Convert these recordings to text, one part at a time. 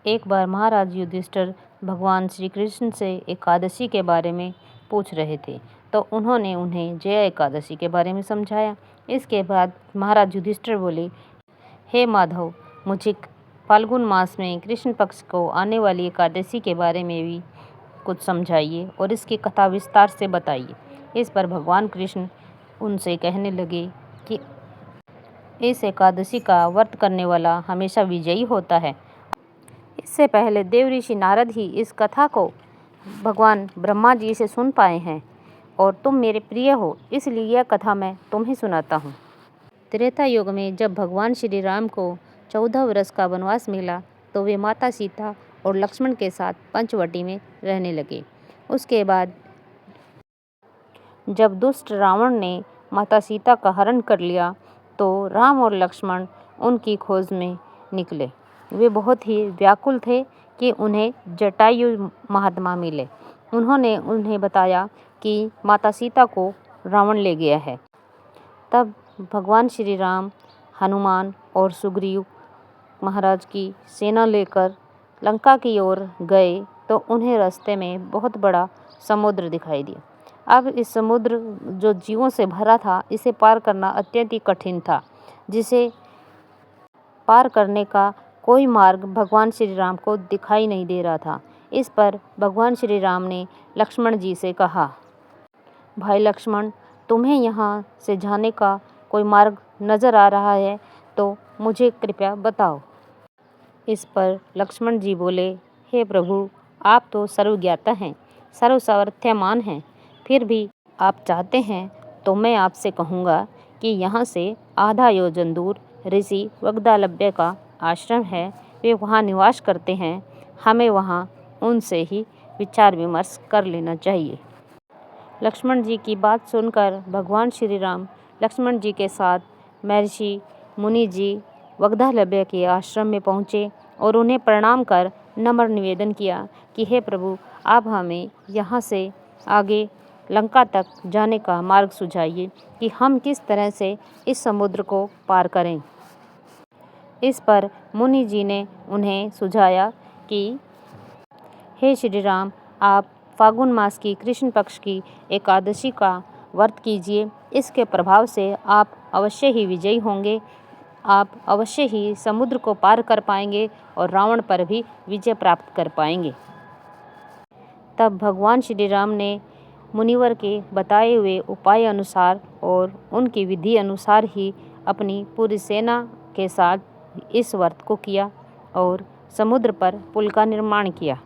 एक बार महाराज युधिष्ठिर भगवान श्री कृष्ण से एकादशी के बारे में पूछ रहे थे, तो उन्होंने उन्हें जया एकादशी के बारे में समझाया। इसके बाद महाराज युधिष्ठिर बोले, हे माधव, मुझे फाल्गुन मास में कृष्ण पक्ष को आने वाली एकादशी के बारे में भी कुछ समझाइए और इसकी कथा विस्तार से बताइए। इस पर भगवान कृष्ण उनसे कहने लगे कि इस एकादशी का व्रत करने वाला हमेशा विजयी होता है। इससे पहले देव ऋषि नारद ही इस कथा को भगवान ब्रह्मा जी से सुन पाए हैं और तुम मेरे प्रिय हो, इसलिए यह कथा मैं तुम्हें सुनाता हूँ। त्रेता युग में जब भगवान श्री राम को 14 वर्ष का वनवास मिला, तो वे माता सीता और लक्ष्मण के साथ पंचवटी में रहने लगे। उसके बाद जब दुष्ट रावण ने माता सीता का हरण कर लिया, तो राम और लक्ष्मण उनकी खोज में निकले। वे बहुत ही व्याकुल थे कि उन्हें जटायु महात्मा मिले। उन्होंने उन्हें बताया कि माता सीता को रावण ले गया है। तब भगवान श्री राम, हनुमान और सुग्रीव महाराज की सेना लेकर लंका की ओर गए, तो उन्हें रास्ते में बहुत बड़ा समुद्र दिखाई दिया। अब इस समुद्र जो जीवों से भरा था, इसे पार करना अत्यंत ही कठिन था, जिसे पार करने का कोई मार्ग भगवान श्री राम को दिखाई नहीं दे रहा था। इस पर भगवान श्री राम ने लक्ष्मण जी से कहा, भाई लक्ष्मण, तुम्हें यहाँ से जाने का कोई मार्ग नज़र आ रहा है तो मुझे कृपया बताओ। इस पर लक्ष्मण जी बोले, हे प्रभु, आप तो सर्वज्ञाता हैं, सर्वसामर्थ्यमान हैं, फिर भी आप चाहते हैं तो मैं आपसे कहूँगा कि यहाँ से आधा योजन दूर ऋषि वग्धालभ्य का आश्रम है। वे वहाँ निवास करते हैं। हमें वहाँ उनसे ही विचार विमर्श कर लेना चाहिए। लक्ष्मण जी की बात सुनकर भगवान श्री राम लक्ष्मण जी के साथ महर्षि मुनि जी वग्धालभ्य के आश्रम में पहुँचे और उन्हें प्रणाम कर नम्र निवेदन किया कि हे प्रभु, आप हमें यहाँ से आगे लंका तक जाने का मार्ग सुझाइए कि हम किस तरह से इस समुद्र को पार करें। इस पर मुनि जी ने उन्हें सुझाया कि हे श्री राम, आप फाल्गुन मास की कृष्ण पक्ष की एकादशी का व्रत कीजिए। इसके प्रभाव से आप अवश्य ही विजयी होंगे। आप अवश्य ही समुद्र को पार कर पाएंगे और रावण पर भी विजय प्राप्त कर पाएंगे। तब भगवान श्री राम ने मुनिवर के बताए हुए उपाय अनुसार और उनकी विधि अनुसार ही अपनी पूरी सेना के साथ इस व्रत को किया और समुद्र पर पुल का निर्माण किया।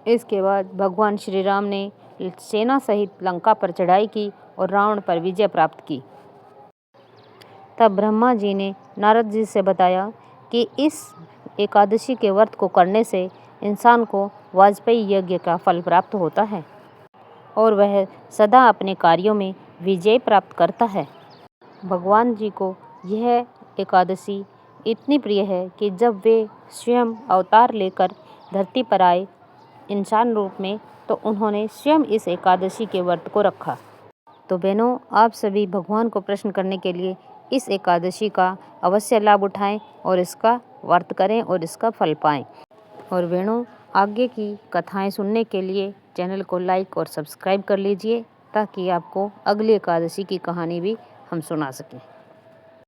इसके बाद भगवान श्री राम ने सेना सहित लंका पर चढ़ाई की और रावण पर विजय प्राप्त की। तब ब्रह्मा जी ने नारद जी से बताया कि इस एकादशी के व्रत को करने से इंसान को वाजपेयी यज्ञ का फल प्राप्त होता है और वह सदा अपने कार्यों में विजय प्राप्त करता है। भगवान जी को यह एकादशी इतनी प्रिय है कि जब वे स्वयं अवतार लेकर धरती पर आए इंसान रूप में, तो उन्होंने स्वयं इस एकादशी के व्रत को रखा। तो बहनों, आप सभी भगवान को प्रसन्न करने के लिए इस एकादशी का अवश्य लाभ उठाएं और इसका व्रत करें और इसका फल पाएं। और बहनों, आगे की कथाएं सुनने के लिए चैनल को लाइक और सब्सक्राइब कर लीजिए, ताकि आपको अगली एकादशी की कहानी भी हम सुना सकें।